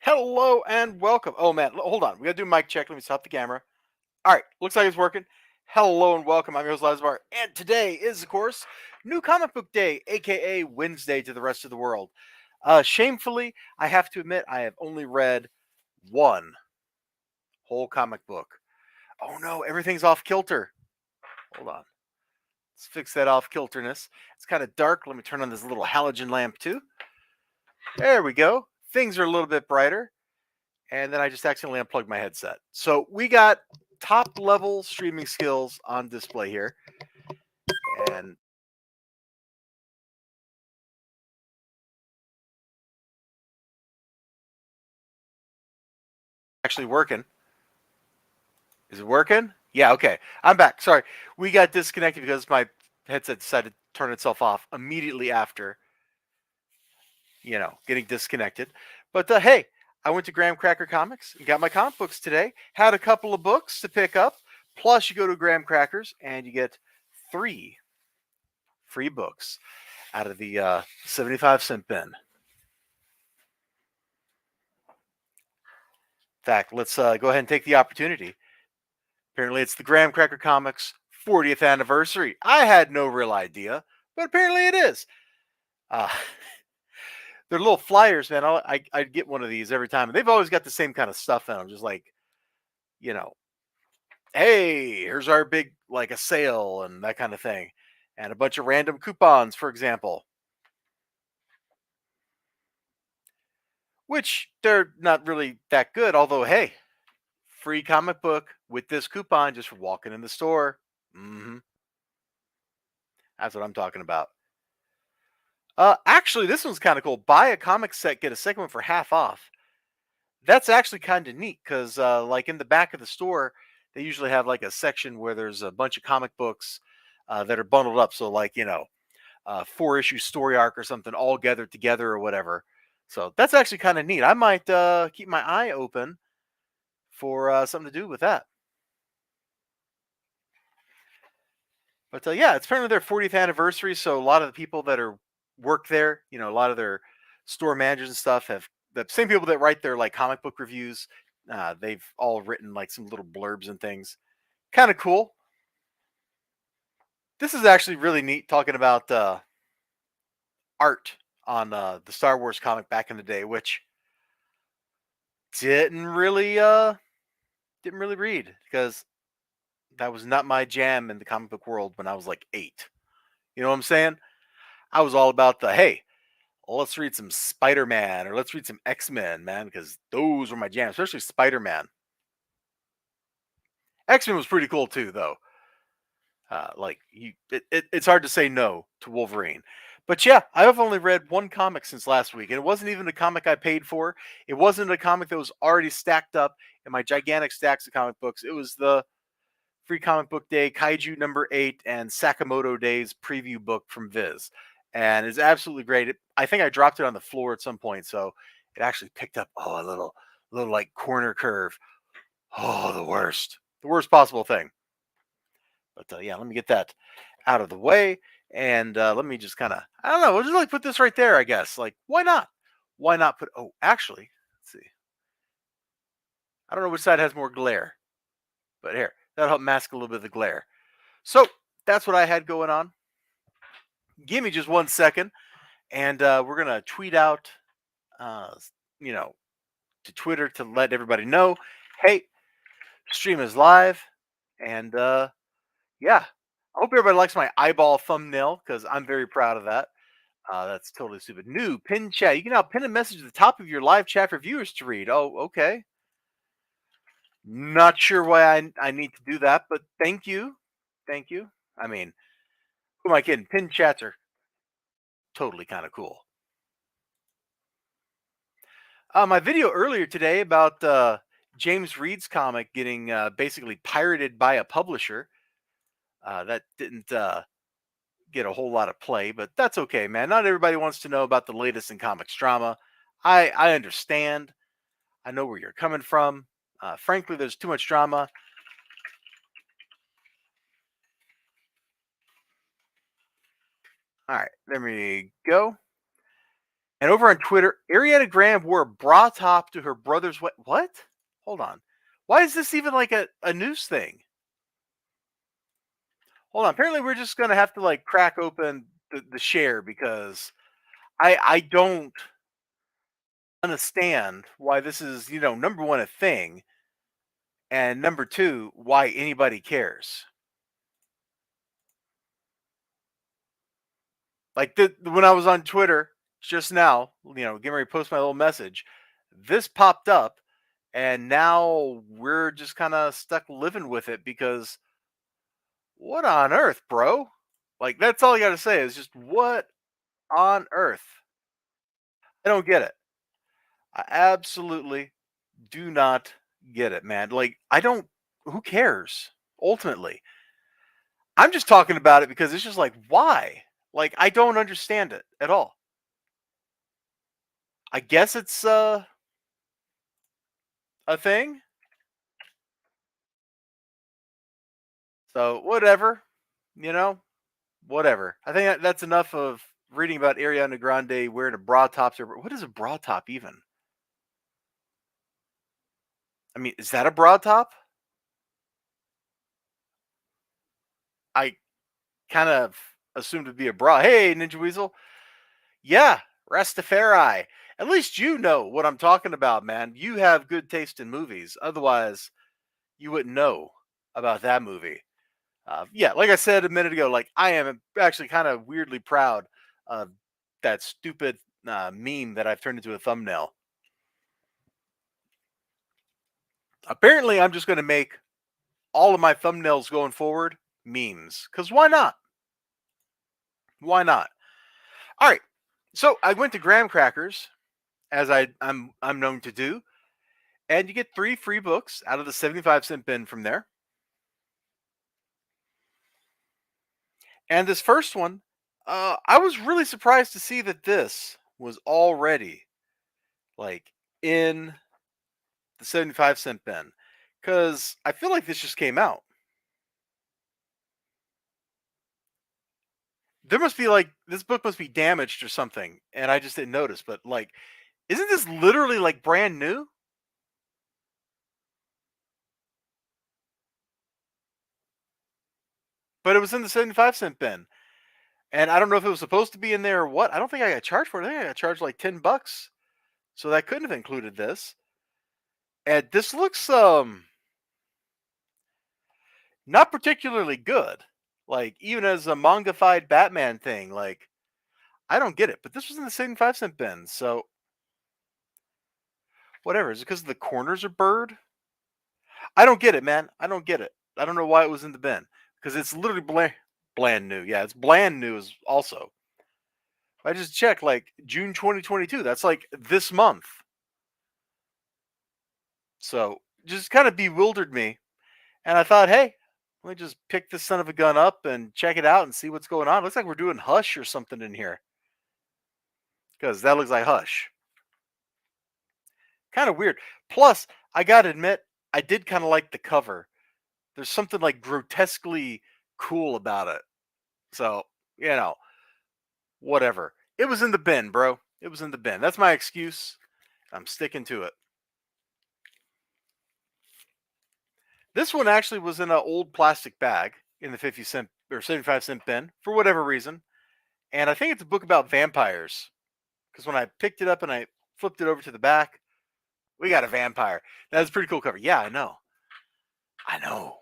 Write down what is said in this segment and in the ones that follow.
Hello and welcome. Oh man, hold on. We gotta do a mic check. Let me stop the camera. All right, looks like it's working. Hello and welcome. I'm your host Lazar, and today is, of course, New Comic Book Day, aka Wednesday to the rest of the world. Shamefully, I have to admit I have only read one whole comic book. Oh no, everything's off kilter. Hold on. Let's fix that off kilterness. It's kind of dark. Let me turn on this little halogen lamp too. There we go. Things are a little bit brighter. And then I just accidentally unplugged my headset. So we got top level streaming skills on display here, and actually working. Is it working? Yeah, okay. I'm back. Sorry. We got disconnected because my headset decided to turn itself off immediately after, getting disconnected. But hey, I went to Graham Cracker Comics and got my comic books today. Had a couple of books to pick up. Plus, you go to Graham Crackers and you get 3 free books out of the 75-cent bin. In fact, let's go ahead and take the opportunity. Apparently, it's the Graham Cracker Comics 40th anniversary. I had no real idea, but apparently it is. Uh, they're little flyers, man. I get one of these every time. They've always got the same kind of stuff in them, just like, you know, hey, here's our big, like a sale and that kind of thing. And a bunch of random coupons, for example, which they're not really that good. Although, hey, free comic book with this coupon just for walking in the store. That's what I'm talking about. Actually, this one's kind of cool. Buy a comic set, get a second one for half off. That's actually kind of neat because, like in the back of the store, they usually have like a section where there's a bunch of comic books that are bundled up. So, like 4-issue story arc or something, all gathered together or whatever. So that's actually kind of neat. I might keep my eye open for something to do with that. But yeah, it's apparently their 40th anniversary, so a lot of the people that are work there, a lot of their store managers and stuff have the same people that write their like comic book reviews. They've all written like some little blurbs and things. Kind of cool. This is actually really neat talking about art on the Star Wars comic back in the day, which didn't really didn't really read because that was not my jam in the comic book world when I was like 8. You know what I'm saying? I was all about the hey, well, let's read some Spider-Man or let's read some X-Men, man, because those were my jam, especially Spider-Man. X-Men was pretty cool too, though. It's hard to say no to Wolverine. But yeah, I've only read one comic since last week, and it wasn't even a comic I paid for. It wasn't a comic that was already stacked up in my gigantic stacks of comic books. It was the Free Comic Book Day Kaiju number 8 and Sakamoto Days preview book from Viz, and it's absolutely great. I think I dropped it on the floor at some point, so it actually picked up a little like corner curve. Oh, the worst possible thing. But yeah, let me get that out of the way, and let me just kind of I don't know. We'll just like put this right there, I guess. Like, why not? Why not put? Oh, actually, let's see. I don't know which side has more glare, but here that'll help mask a little bit of the glare. So that's what I had going on. Give me just 1 second, and we're gonna tweet out, uh, you know, to Twitter to let everybody know, hey, stream is live, and yeah, I hope everybody likes my eyeball thumbnail because I'm very proud of that. That's totally stupid. New pin chat. You can now pin a message at the top of your live chat for viewers to read. Oh, okay. Not sure why I need to do that, but thank you, thank you. I mean, who am I kidding? Pin chats are totally kind of cool. My video earlier today about James Reed's comic getting basically pirated by a publisher. That didn't get a whole lot of play, but that's okay, man. Not everybody wants to know about the latest in comics drama. I understand. I know where you're coming from. Frankly, there's too much drama. All right, there we go. And over on Twitter, Ariana Grande wore a bra top to her brother's what? Hold on. Why is this even like a news thing? Hold on. Apparently we're just gonna have to like crack open the share because I don't understand why this is, number one, a thing, and number two, why anybody cares. Like when I was on Twitter just now, getting ready to post my little message, this popped up, and now we're just kind of stuck living with it because what on earth, bro? Like that's all you got to say is just what on earth? I don't get it. I absolutely do not get it, man. Like I don't. Who cares? Ultimately, I'm just talking about it because it's just like why? Like I don't understand it at all. I guess it's a thing. So whatever, you know, whatever. I think that's enough of reading about Ariana Grande wearing a bra top. What is a bra top even? I mean, is that a bra top? I kind of assumed it'd be a bra. Hey, Ninja Weasel. Yeah, Rastafari. At least you know what I'm talking about, man. You have good taste in movies. Otherwise, you wouldn't know about that movie. Yeah, like I said a minute ago, like I am actually kind of weirdly proud of that stupid meme that I've turned into a thumbnail. Apparently, I'm just going to make all of my thumbnails going forward memes. Because why not? Why not? All right. So I went to Graham Crackers, as I'm known to do, and you get 3 free books out of the 75-cent bin from there. And this first one, I was really surprised to see that this was already like in the 75-cent bin because I feel like this just came out. There must be like this book must be damaged or something, and I just didn't notice. But like, isn't this literally like brand new? But it was in the 75-cent bin, and I don't know if it was supposed to be in there or what. I don't think I got charged for it. I think I got charged like $10, so that couldn't have included this. And this looks not particularly good. Like even as a mangafied Batman thing, like I don't get it. But this was in the 75-cent bin, so whatever. Is it because the corners are burred? I don't get it, man. I don't get it. I don't know why it was in the bin because it's literally bland new. Yeah, it's bland news also. I just checked like June 2022. That's like this month. So just kind of bewildered me. And I thought, hey, let me just pick this son of a gun up and check it out and see what's going on. Looks like we're doing Hush or something in here because that looks like Hush. Kind of weird. Plus, I got to admit, I did kind of like the cover. There's something like grotesquely cool about it. So, you know, whatever. It was in the bin, bro. It was in the bin. That's my excuse. I'm sticking to it. This one actually was in an old plastic bag in the 50-cent or 75-cent bin for whatever reason. And I think it's a book about vampires. Because when I picked it up and I flipped it over to the back, we got a vampire. That's a pretty cool cover. Yeah, I know. I know.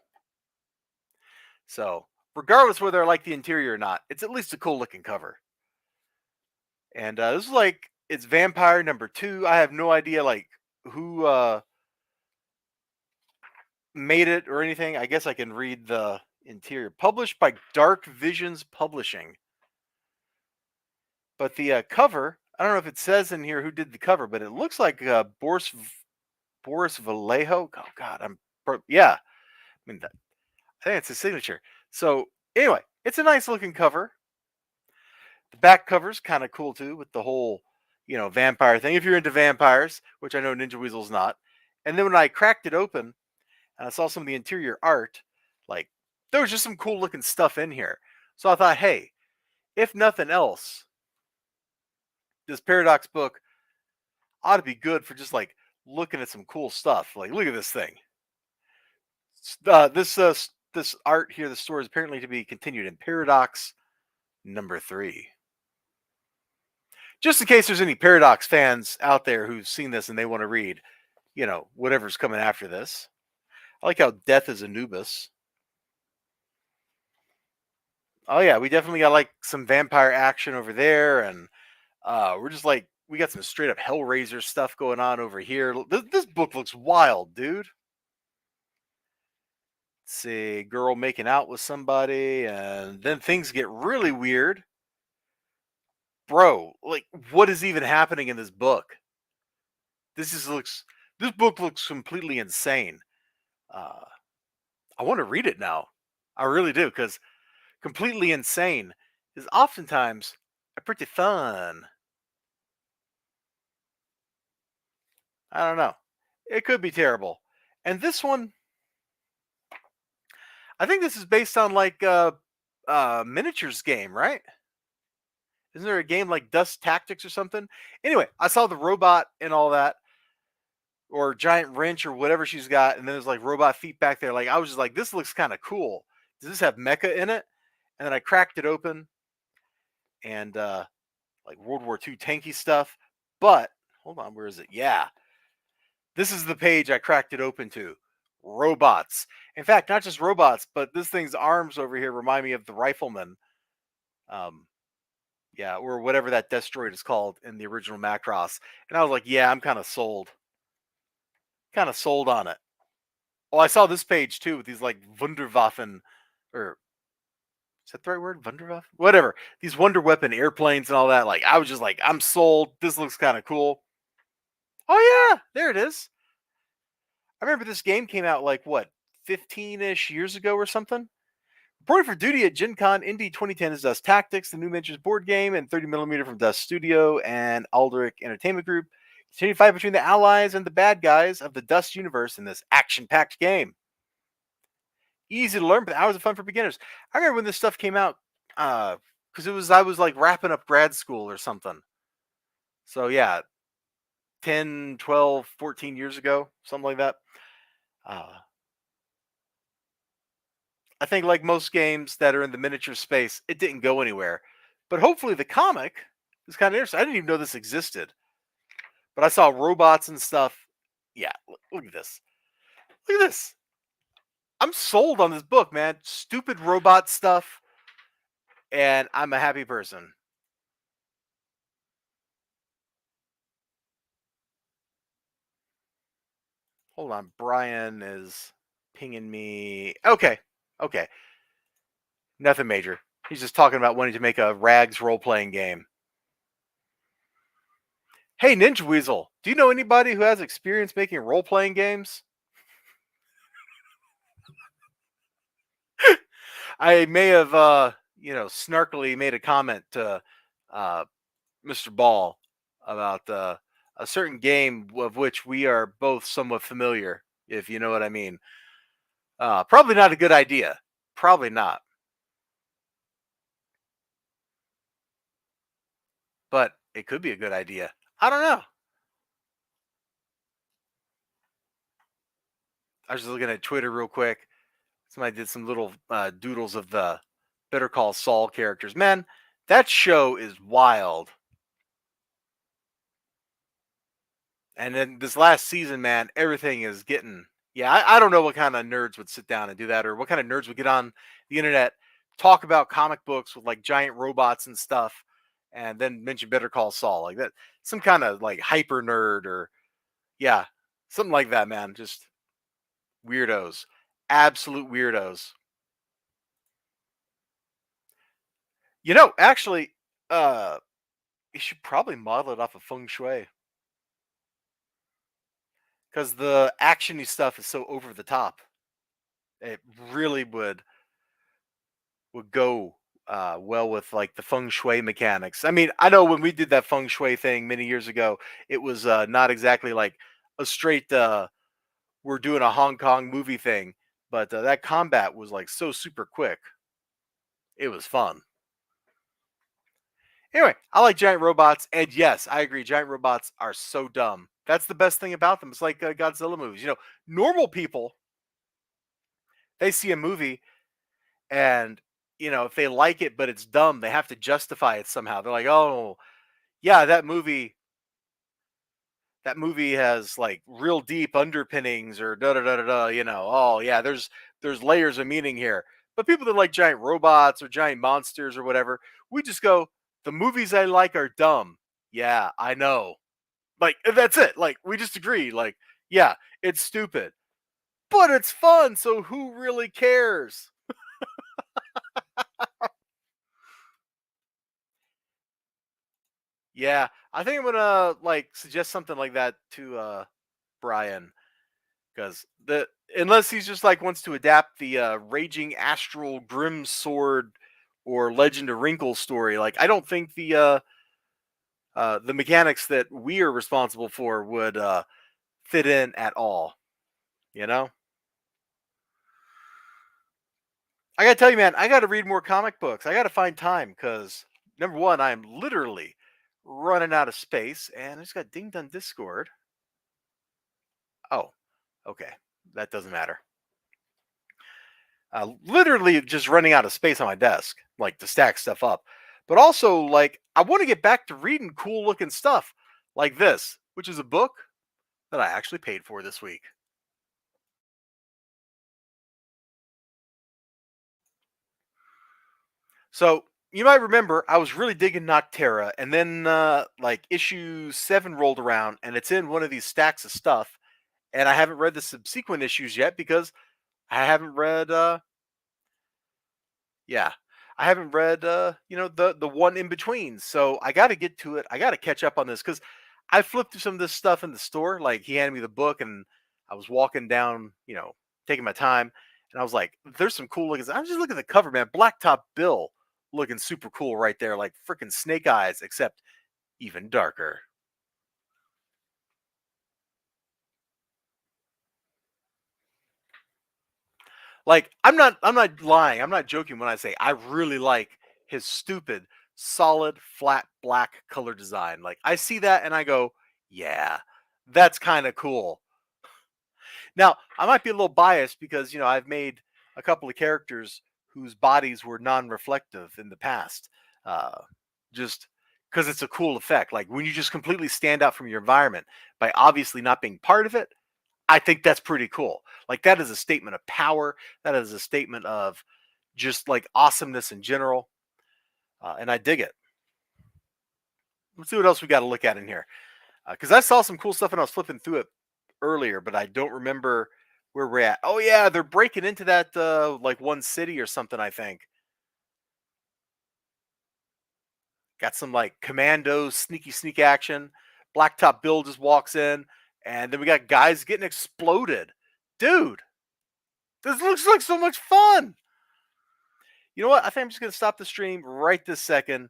So, regardless whether I like the interior or not, it's at least a cool looking cover. And this is like it's vampire number 2. I have no idea like who made it or anything. I guess I can read the interior. Published by Dark Visions Publishing. But the cover, I don't know if it says in here who did the cover, but it looks like Boris Vallejo. Oh God, yeah. I mean, I think it's his signature. So anyway, it's a nice looking cover. The back cover's kind of cool too, with the whole vampire thing. If you're into vampires, which I know Ninja Weasel's not. And then when I cracked it open and I saw some of the interior art, like there was just some cool looking stuff in here. So I thought, hey, if nothing else, this Paradox book ought to be good for just like looking at some cool stuff. Like, look at this thing. This art here, the story is apparently to be continued in Paradox number 3. Just in case there's any Paradox fans out there who've seen this and they want to read, whatever's coming after this. I like how Death is Anubis. Oh yeah, we definitely got like some vampire action over there, and we're just like we got some straight up Hellraiser stuff going on over here. This book looks wild, dude. Let's see, girl making out with somebody, and then things get really weird. Bro, like what is even happening in this book? This book looks completely insane. Uh, I want to read it now. I really do, because completely insane is oftentimes a pretty fun. I don't know. It could be terrible. And this one, I think this is based on like miniatures game, right? Isn't there a game like Dust Tactics or something? Anyway, I saw the robot and all that, or giant wrench or whatever she's got, and then there's like robot feet back there. Like I was just like, this looks kind of cool. Does this have mecha in it? And then I cracked it open, and like World War II tanky stuff. But hold on, where is it? Yeah, this is the page I cracked it open to. Robots. In fact, not just robots, but this thing's arms over here remind me of the rifleman. Um, yeah, or whatever that destroyer is called in the original Macross. And I was like, yeah, I'm kind of sold. Kind of sold on it. Oh, I saw this page too with these like Wunderwaffen, or is that the right word? Wunderwaffen? Whatever. These Wonder Weapon airplanes and all that. Like, I was just like, I'm sold. This looks kind of cool. Oh, yeah, there it is. I remember this game came out like, what, 15-ish years ago or something? Reporting for duty at Gen Con Indy 2010 is Dust Tactics, the new miniatures board game, and 30mm from Dust Studio and Aldrich Entertainment Group. Continue to fight between the allies and the bad guys of the Dust universe in this action-packed game. Easy to learn, but hours of fun for beginners. I remember when this stuff came out, because I was like wrapping up grad school or something. So yeah, 10, 12, 14 years ago, something like that. Uh, I think like most games that are in the miniature space, it didn't go anywhere. But hopefully the comic is kind of interesting. I didn't even know this existed. But I saw robots and stuff. Yeah, look at this. Look at this. I'm sold on this book, man. Stupid robot stuff. And I'm a happy person. Hold on. Brian is pinging me. Okay. Okay. Nothing major. He's just talking about wanting to make a Rags role playing game. Hey, Ninja Weasel, do you know anybody who has experience making role playing games? I may have, snarkily made a comment to uh, Mr. Ball about a certain game of which we are both somewhat familiar, if you know what I mean. Probably not a good idea. Probably not. But it could be a good idea. I don't know. I was just looking at Twitter real quick. Somebody did some little doodles of the Better Call Saul characters. Man, that show is wild. And then this last season, man, everything is getting. Yeah, I don't know what kind of nerds would sit down and do that, or what kind of nerds would get on the internet, talk about comic books with like giant robots and stuff, and then mention Better Call Saul like that. Some kind of like hyper nerd, or yeah, something like that, man. Just weirdos, absolute weirdos. Actually, uh, you should probably model it off of feng shui, because the actiony stuff is so over the top. It really would go well with like the feng shui mechanics. I mean, I know when we did that feng shui thing many years ago, it was not exactly like a straight we're doing a Hong Kong movie thing, but that combat was like so super quick. It was fun. Anyway, I like giant robots, and yes, I agree. Giant robots are so dumb. That's the best thing about them. It's like Godzilla movies. Normal people, they see a movie, and if they like it but it's dumb, they have to justify it somehow. They're like, "Oh, yeah, that movie has like real deep underpinnings or da da da da da." Oh yeah, there's layers of meaning here. But people that like giant robots or giant monsters or whatever, we just go, the movies I like are dumb. Yeah, I know. Like that's it. Like we just agree. Like, yeah, it's stupid, but it's fun. So who really cares? Yeah, I think I'm gonna like suggest something like that to Brian, because the unless he's just like wants to adapt the Raging Astral Grim Sword or Legend of Wrinkle story. Like I don't think the mechanics that we are responsible for would fit in at all. You know, I gotta tell you, man, I gotta read more comic books. I gotta find time because number one, I'm literally running out of space, and I just got dinged on Discord. Oh, okay, that doesn't matter. Literally just running out of space on my desk, like to stack stuff up. But also, like, I want to get back to reading cool looking stuff like this, which is a book that I actually paid for this week. So you might remember I was really digging Noctera, and then like issue 7 rolled around, and it's in one of these stacks of stuff, and I haven't read the subsequent issues yet because I haven't read yeah. I haven't read the one in between. So I got to get to it. I got to catch up on this cuz I flipped through some of this stuff in the store. Like he handed me the book and I was walking down, taking my time, and I was like, there's some cool looking. I'm just looking at the cover, man. Blacktop Bill looking super cool right there, like freaking Snake Eyes except even darker. Like I'm not lying. I'm not joking when I say I really like his stupid solid flat black color design. Like I see that and I go, yeah, that's kind of cool. Now, I might be a little biased because, I've made a couple of characters whose bodies were non-reflective in the past. Uh just because it's a cool effect. Like when you just completely stand out from your environment by obviously not being part of it, I think that's pretty cool. Like that is a statement of power. That is a statement of just like awesomeness in general, and I dig it. Let's see what else we got to look at in here, because I saw some cool stuff and I was flipping through it earlier, but I don't remember where we're at. Oh yeah, they're breaking into that like one city or something. I think got some like commando sneaky sneak action. Blacktop Bill just walks in, and then we got guys getting exploded. Dude, this looks like so much fun. You know what? I think I'm just gonna stop the stream right this second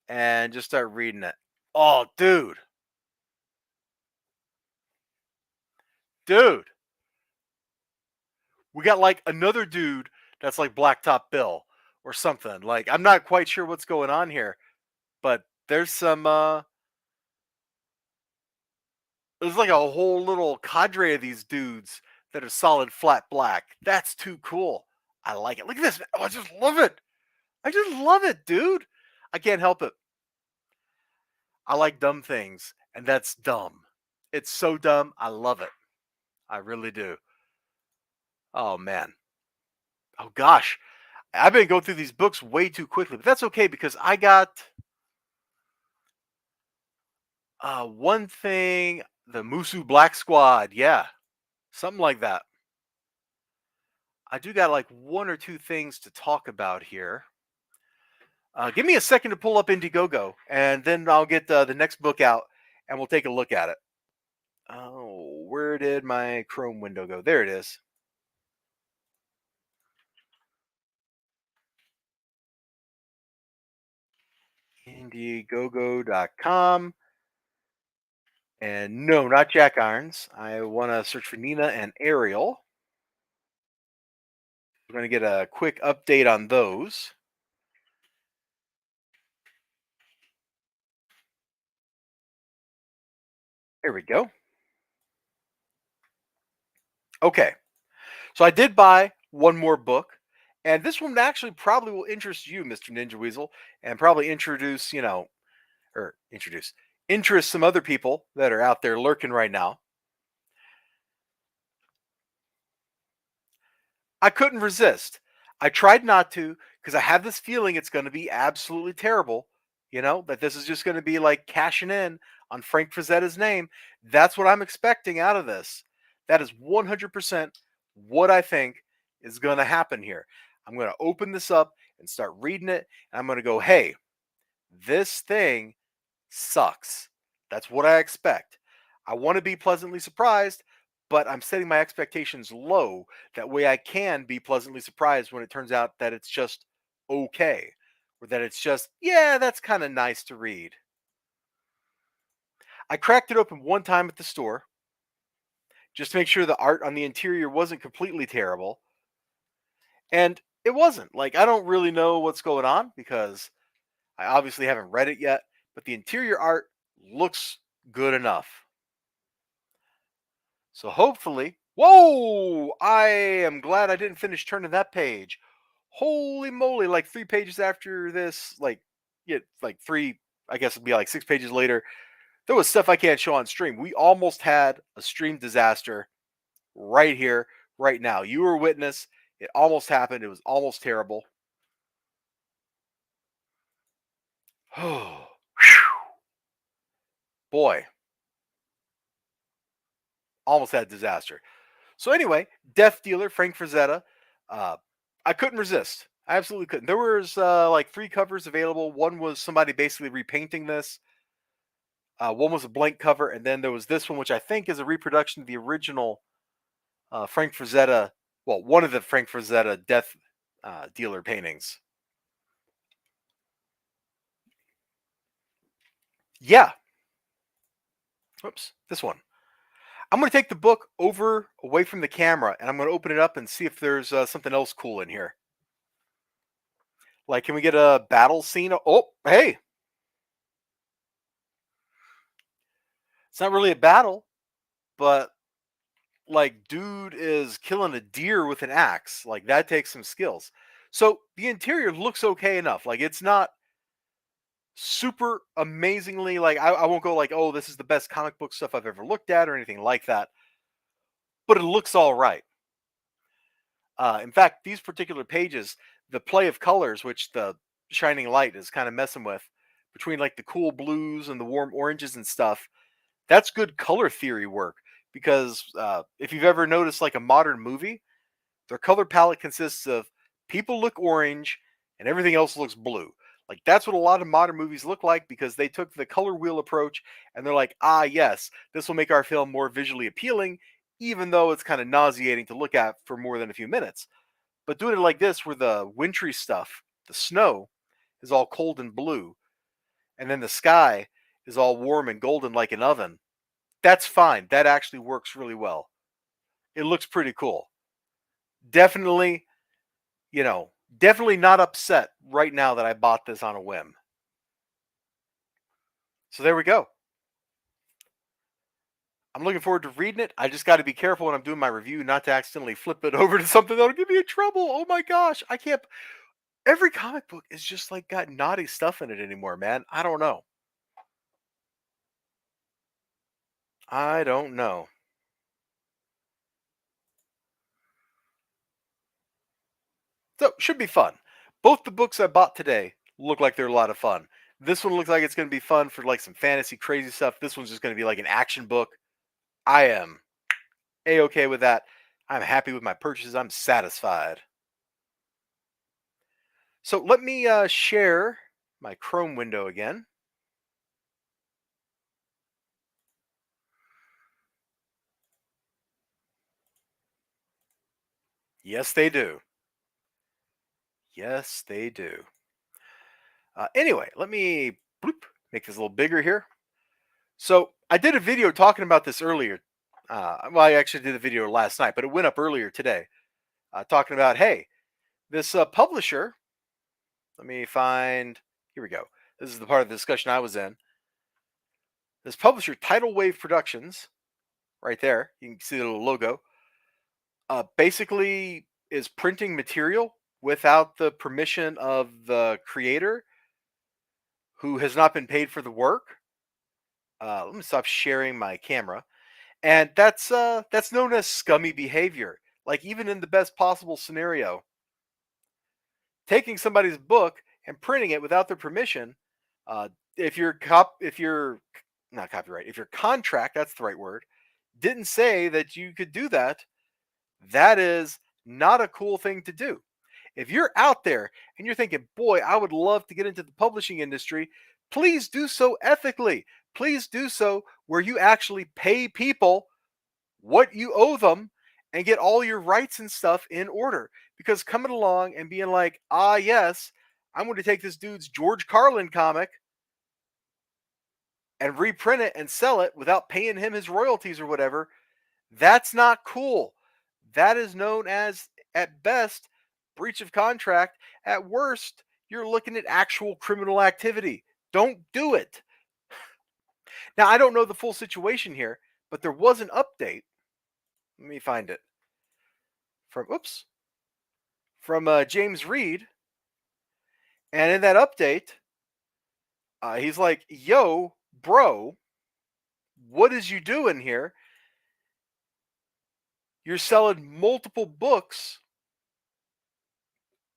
and just start reading it. Oh, dude, we got like another dude that's like Blacktop Bill or something. Like I'm not quite sure what's going on here, but there's like a whole little cadre of these dudes that are solid flat black. That's too cool. I like it. Look at this. Oh, I just love it. I just love it, dude. I can't help it. I like dumb things, and that's dumb. It's so dumb. I love it. I really do. Oh man. Oh gosh. I've been going through these books way too quickly, but that's okay because I got one thing, the Musu Black Squad. Yeah, something like that. I do got like one or two things to talk about here. Give me a second to pull up Indiegogo, and then I'll get the next book out, and we'll take a look at it. Oh, where did my Chrome window go? There it is. Indiegogo.com. And no, not Jack Irons. I want to search for Nina and Ariel. We're going to get a quick update on those. There we go. Okay. So I did buy one more book, and this one actually probably will interest you, Mr. Ninja Weasel, and probably introduce, or introduce, interest some other people that are out there lurking right now. I couldn't resist. I tried not to because I have this feeling it's going to be absolutely terrible. That this is just going to be like cashing in on Frank Frazetta's name. That's what I'm expecting out of this. That is 100% what I think is going to happen here. I'm going to open this up and start reading it, and I'm going to go, hey, this thing sucks. That's what I expect. I want to be pleasantly surprised, but I'm setting my expectations low. That way I can be pleasantly surprised when it turns out that it's just okay. Or that it's just, yeah, that's kind of nice to read. I cracked it open one time at the store just to make sure the art on the interior wasn't completely terrible. And it wasn't. Like, I don't really know what's going on because I obviously haven't read it yet, but the interior art looks good enough. So hopefully, whoa! I am glad I didn't finish turning that page. Holy moly! Like 3 pages after this, like three. I guess it'd be like 6 pages later. There was stuff I can't show on stream. We almost had a stream disaster right here, right now. You were a witness. It almost happened. It was almost terrible. Oh, boy, almost had disaster. So anyway, Death Dealer, Frank Frazetta. Uh, I couldn't resist. I absolutely couldn't. There was like 3 covers available. One was somebody basically repainting this. One was a blank cover, and then there was this one, which I think is a reproduction of the original Frank Frazetta. Well, one of the Frank Frazetta Death Dealer paintings. Yeah. Oops. This one. I'm going to take the book over away from the camera, and I'm going to open it up and see if there's something else cool in here. Like, can we get a battle scene? Oh, hey, it's not really a battle, but like, dude is killing a deer with an axe. Like, that takes some skills. So the interior looks okay enough. Like, it's not super amazingly like I won't go like, oh, this is the best comic book stuff I've ever looked at or anything like that. But it looks all right. In fact, these particular pages, the play of colors, which the shining light is kind of messing with, between like the cool blues and the warm oranges and stuff, that's good color theory work. Because if you've ever noticed like a modern movie, their color palette consists of people look orange and everything else looks blue. Like that's what a lot of modern movies look like because they took the color wheel approach and they're like, ah, yes, this will make our film more visually appealing, even though it's kind of nauseating to look at for more than a few minutes. But doing it like this, where the wintry stuff, the snow, is all cold and blue, and then the sky is all warm and golden like an oven, that's fine. That actually works really well. It looks pretty cool. Definitely, definitely not upset right now that I bought this on a whim. So there we go. I'm looking forward to reading it. I just got to be careful when I'm doing my review not to accidentally flip it over to something that'll get me in trouble. Oh my gosh, I can't. Every comic book is just like got naughty stuff in it anymore, man. I don't know. I don't know. So should be fun. Both the books I bought today look like they're a lot of fun. This one looks like it's going to be fun for like some fantasy crazy stuff. This one's just going to be like an action book. I am a-okay with that. I'm happy with my purchases. I'm satisfied. So let me share my Chrome window again. Yes, they do. Yes, they do. Anyway, let me bloop, make this a little bigger here. So I did a video talking about this earlier. Well, I actually did a video last night, but it went up earlier today, talking about, hey, this publisher. Let me find. Here we go. This is the part of the discussion I was in. This publisher, Tidal Wave Productions, right there, you can see the little logo, basically is printing material without the permission of the creator who has not been paid for the work. Let me stop sharing my camera. And that's known as scummy behavior. Like even in the best possible scenario, taking somebody's book and printing it without their permission, uh, if you're not copyright, if your contract, that's the right word, didn't say that you could do that, that is not a cool thing to do. If you're out there and you're thinking, boy, I would love to get into the publishing industry, please do so ethically. Please do so where you actually pay people what you owe them and get all your rights and stuff in order. Because coming along and being like, ah, yes, I'm going to take this dude's George Carlin comic and reprint it and sell it without paying him his royalties or whatever, that's not cool. That is known as, at best, breach of contract. At worst, you're looking at actual criminal activity. Don't do it. Now, I don't know the full situation here, but there was an update. Let me find it. From James Reed. And in that update, he's like, yo, bro, what is you doing here? You're selling multiple books.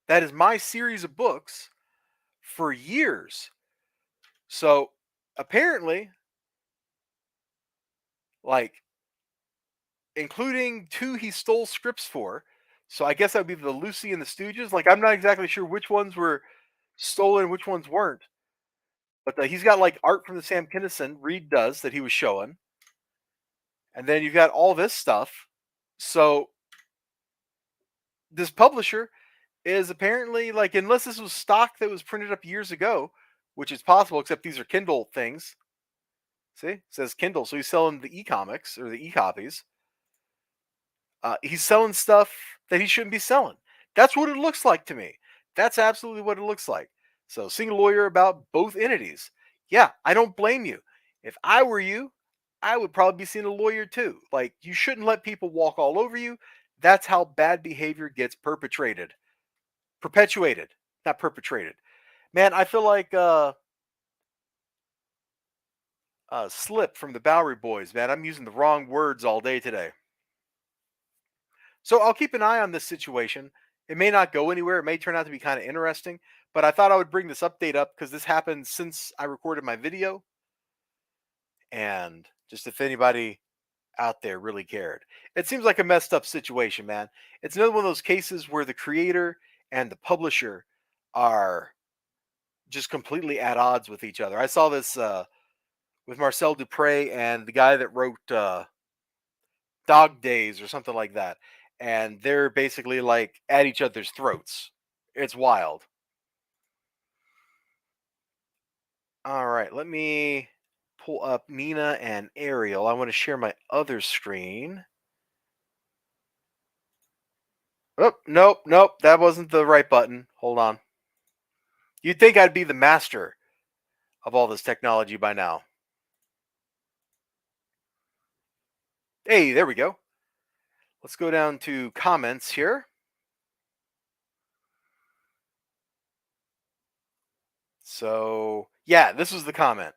That is my series of books for years. So apparently, like, including two he stole scripts for. So I guess that would be the Lucy and the Stooges. Like, I'm not exactly sure which ones were stolen, which ones weren't. But he's got like art from the Sam Kinison Reed does that he was showing, and then you've got all this stuff. So this publisher is apparently like, unless this was stock that was printed up years ago, which is possible, except these are Kindle things. See, it says Kindle, so he's selling the e-comics or the e-copies. He's selling stuff that he shouldn't be selling. That's what it looks like to me. That's absolutely what it looks like. So, seeing a lawyer about both entities. Yeah, I don't blame you. If I were you, I would probably be seeing a lawyer too. Like, you shouldn't let people walk all over you. That's how bad behavior gets perpetuated, not perpetrated. Man, I feel like Slip from the Bowery Boys. Man, I'm using the wrong words all day today. So I'll keep an eye on this situation. It may not go anywhere. It may turn out to be kind of interesting, but I thought I would bring this update up because this happened since I recorded my video. And just if anybody out there really cared, it seems like a messed up situation, man. It's another one of those cases where the creator and the publisher are just completely at odds with each other. I saw this with Marcel Dupré and the guy that wrote Dog Days or something like that. And they're basically like at each other's throats. It's wild. All right, let me pull up Nina and Ariel. I want to share my other screen. Oh, nope. That wasn't the right button. Hold on. You'd think I'd be the master of all this technology by now. Hey, there we go. Let's go down to comments here. So, yeah, this was the comment.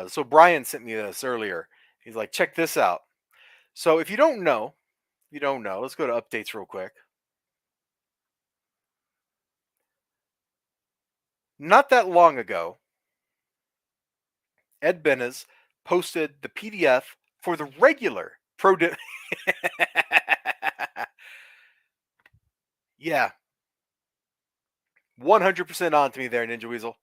So Brian sent me this earlier. He's like, check this out. So if you don't know, let's go to updates real quick. Not that long ago, Ed Benes posted the PDF for the regular Pro. Yeah, 100% on to me there, Ninja Weasel.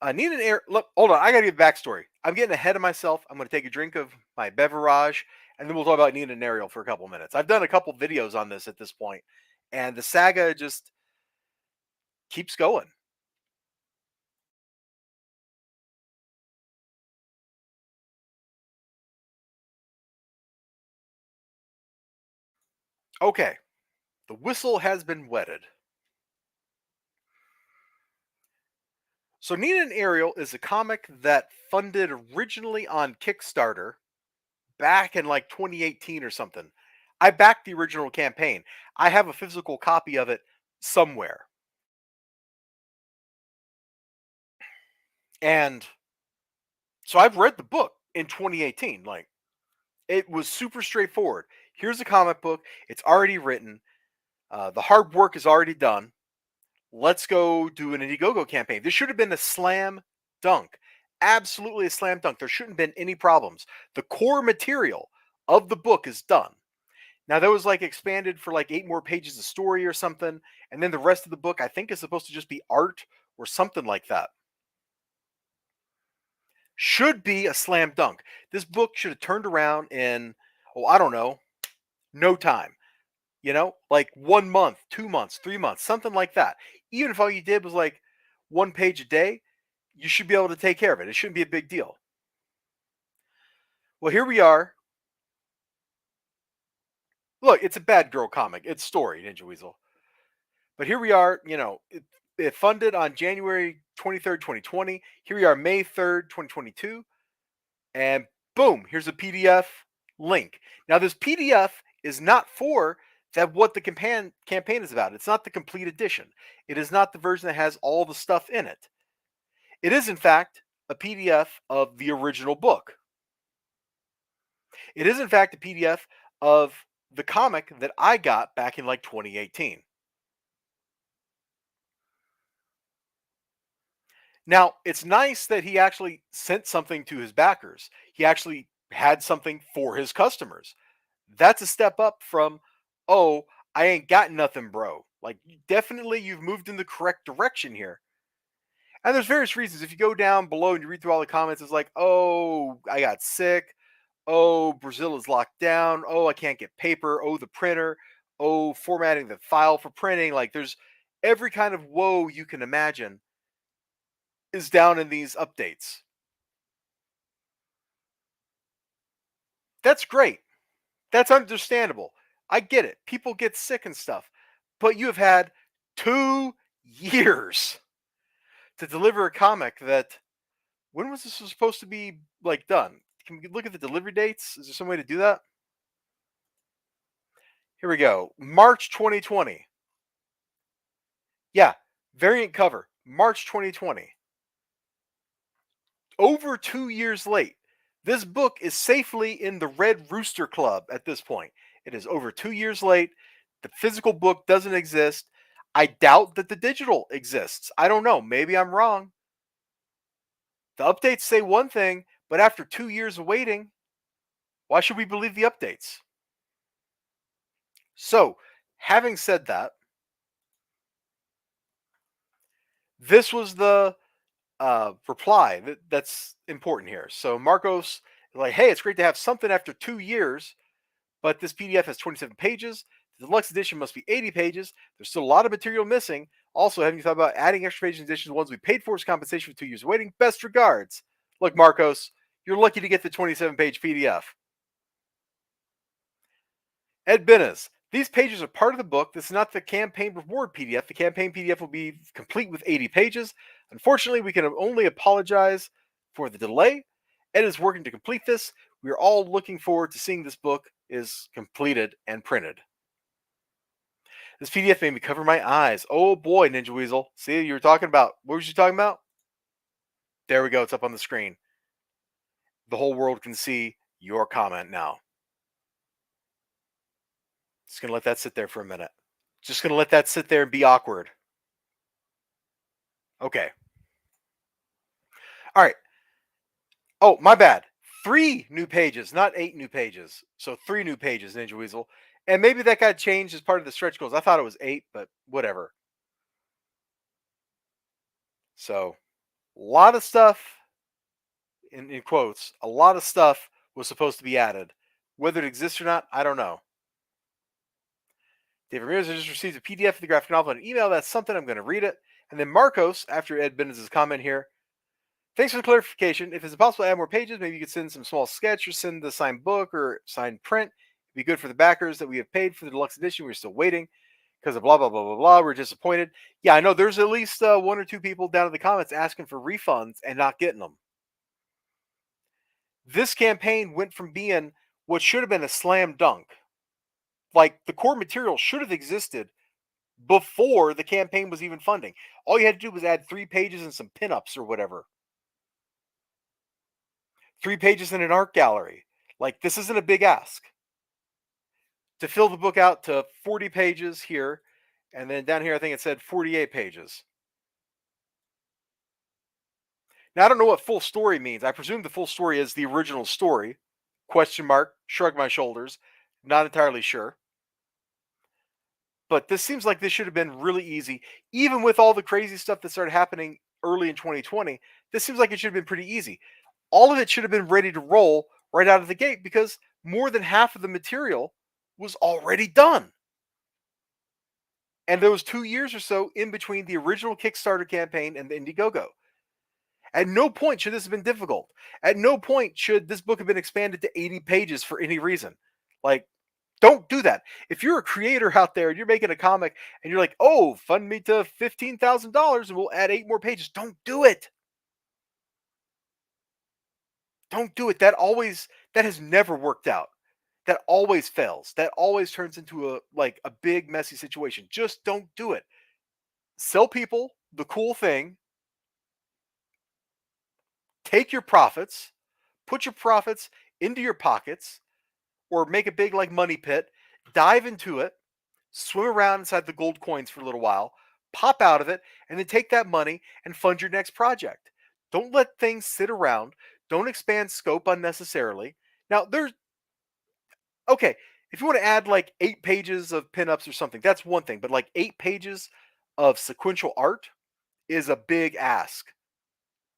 Nina and Ariel, look, hold on. I got to give backstory. I'm getting ahead of myself. I'm going to take a drink of my beverage, and then we'll talk about Nina and Ariel for a couple minutes. I've done a couple videos on this at this point, and the saga just keeps going. Okay, the whistle has been wetted. So Nina and Ariel is a comic that funded originally on Kickstarter back in like 2018 or something. I backed the original campaign. I have a physical copy of it somewhere. And so I've read the book in 2018. Like, it was super straightforward. Here's a comic book. It's already written. The hard work is already done. Let's go do an Indiegogo campaign. This should have been a slam dunk. Absolutely a slam dunk. There shouldn't have been any problems. The core material of the book is done. Now, that was like expanded for like 8 more pages of story or something. And then the rest of the book, I think, is supposed to just be art or something like that. Should be a slam dunk. This book should have turned around in, oh, I don't know, no time. Like 1 month, 2 months, 3 months, something like that. Even if all you did was like 1 page a day, you should be able to take care of it. It shouldn't be a big deal. Well, here we are. Look, it's a bad girl comic. It's story, Ninja Weasel. But here we are, it funded on January 23rd, 2020. Here we are, May 3rd, 2022. And boom, here's a PDF link. Now, this PDF is not for that what the campaign is about. It's not the complete edition. It is not the version that has all the stuff in it. It is, in fact, a PDF of the original book. It is, in fact, a PDF of the comic that I got back in like 2018. Now, it's nice that he actually sent something to his backers. He actually had something for his customers. That's a step up from, oh, I ain't got nothing, bro. Like, definitely you've moved in the correct direction here. And there's various reasons. If you go down below and you read through all the comments, it's like, oh, I got sick. Oh, Brazil is locked down. Oh, I can't get paper. Oh, the printer. Oh, formatting the file for printing. Like, there's every kind of woe you can imagine is down in these updates. That's great. That's understandable. I get it. People get sick and stuff. But you have had 2 years to deliver a comic that, when was this supposed to be like done? Can we look at the delivery dates? Is there some way to do that? Here we go. March 2020. Yeah, variant cover. March 2020. Over 2 years late. This book is safely in the Red Rooster Club at this point. It is over 2 years late. The physical book doesn't exist. I doubt that the digital exists. I don't know. Maybe I'm wrong. The updates say one thing, but after 2 years of waiting, why should we believe the updates? So, having said that, this was the reply that's important here. So, Marcos is like, hey, it's great to have something after 2 years, but this PDF has 27 pages. The deluxe edition must be 80 pages. There's still a lot of material missing. Also, have you thought about adding extra pages in addition to the ones we paid for as compensation for 2 years of waiting? Best regards. Look, Marcos, you're lucky to get the 27-page PDF. Ed Benes. These pages are part of the book. This is not the campaign reward PDF. The campaign PDF will be complete with 80 pages. Unfortunately, we can only apologize for the delay. Ed is working to complete this. We are all looking forward to seeing this book is completed and printed. This PDF made me cover my eyes. Oh boy, Ninja Weasel. See, you were talking about, what was you talking about? There we go. It's up on the screen. The whole world can see your comment now. Just going to let that sit there for a minute. Just going to let that sit there and be awkward. Okay. All right. Oh, my bad. 3 new pages, not 8 new pages. So 3 new pages, Ninja Weasel. And maybe that got changed as part of the stretch goals. I thought it was 8, but whatever. So, a lot of stuff, in quotes, a lot of stuff was supposed to be added. Whether it exists or not, I don't know. David Ramirez just received a PDF of the graphic novel and an email. That's something. I'm going to read it. And then Marcos, after Ed Benes' comment here, thanks for the clarification. If it's possible to add more pages, maybe you could send some small sketch or send the signed book or signed print. It'd be good for the backers that we have paid for the deluxe edition. We're still waiting. because of blah blah blah blah blah. We're disappointed. Yeah, I know. There's at least one or two people down in the comments asking for refunds and not getting them. This campaign went from being what should have been a slam dunk, like the core material should have existed before the campaign was even funding. All you had to do was add 3 pages and some pinups or whatever. 3 pages in an art gallery. Like, this isn't a big ask. To fill the book out to 40 pages here, and then down here I think it said 48 pages. Now I don't know what full story means. I presume the full story is the original story. Question mark, shrug my shoulders. Not entirely sure. But this seems like this should have been really easy. Even with all the crazy stuff that started happening early in 2020, this seems like it should have been pretty easy. All of it should have been ready to roll right out of the gate because more than half of the material was already done. And there was 2 years or so in between the original Kickstarter campaign and the Indiegogo. At no point should this have been difficult. At no point should this book have been expanded to 80 pages for any reason. Like, don't do that. If you're a creator out there and you're making a comic and you're like, oh, fund me to $15,000 and we'll add 8 more pages, don't do it. Don't do it. That has never worked out. That always fails. That always turns into a big messy situation. Just don't do it. Sell people the cool thing. Take your profits, put your profits into your pockets, or make a big like money pit, dive into it, swim around inside the gold coins for a little while, pop out of it, and then take that money and fund your next project. Don't let things sit around. Don't expand scope unnecessarily. Now, there's okay, if you want to add like 8 pages of pinups or something, that's one thing, but like 8 pages of sequential art is a big ask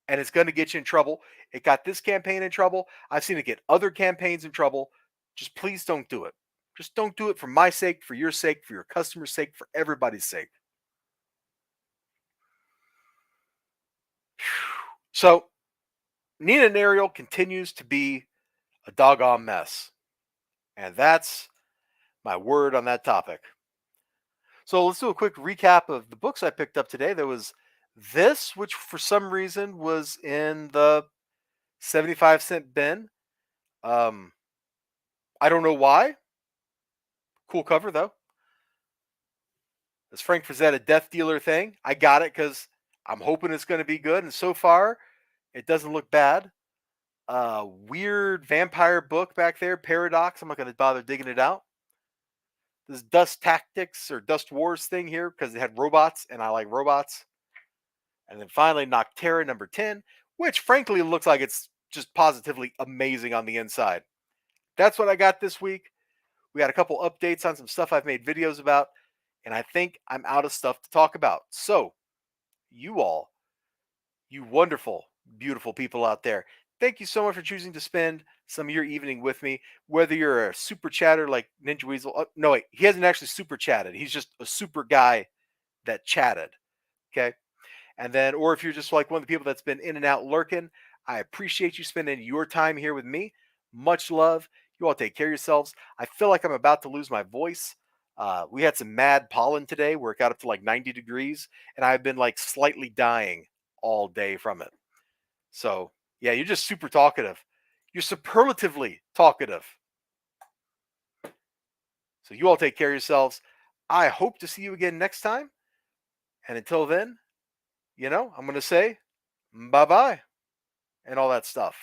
and it's going to get you in trouble. It got this campaign in trouble. I've seen it get other campaigns in trouble. Just please don't do it. Just don't do it for my sake, for your sake, for your customer's sake, for everybody's sake. So, Nina and Ariel continues to be a doggone mess. And that's my word on that topic. So, let's do a quick recap of the books I picked up today. There was this, which for some reason was in the 75-cent bin. I don't know why. Cool cover, though. This Frank Frazetta Death Dealer thing. I got it because I'm hoping it's going to be good. And so far, it doesn't look bad. Weird vampire book back there, Paradox. I'm not going to bother digging it out. This Dust Tactics or Dust Wars thing here because it had robots and I like robots. And then finally, Noctera number 10, which frankly looks like it's just positively amazing on the inside. That's what I got this week. We got a couple updates on some stuff I've made videos about, and I think I'm out of stuff to talk about. So, you all, you wonderful, beautiful people out there, thank you so much for choosing to spend some of your evening with me. Whether you're a super chatter like Ninja Weasel, no, wait, he hasn't actually super chatted. He's just a super guy that chatted. Okay. And then, or if you're just like one of the people that's been in and out lurking, I appreciate you spending your time here with me. Much love. You all take care of yourselves. I feel like I'm about to lose my voice. We had some mad pollen today where it got up to like 90 degrees, and I've been like slightly dying all day from it. So, yeah, you're just super talkative. You're superlatively talkative. So, you all take care of yourselves. I hope to see you again next time. And until then, I'm going to say bye bye and all that stuff.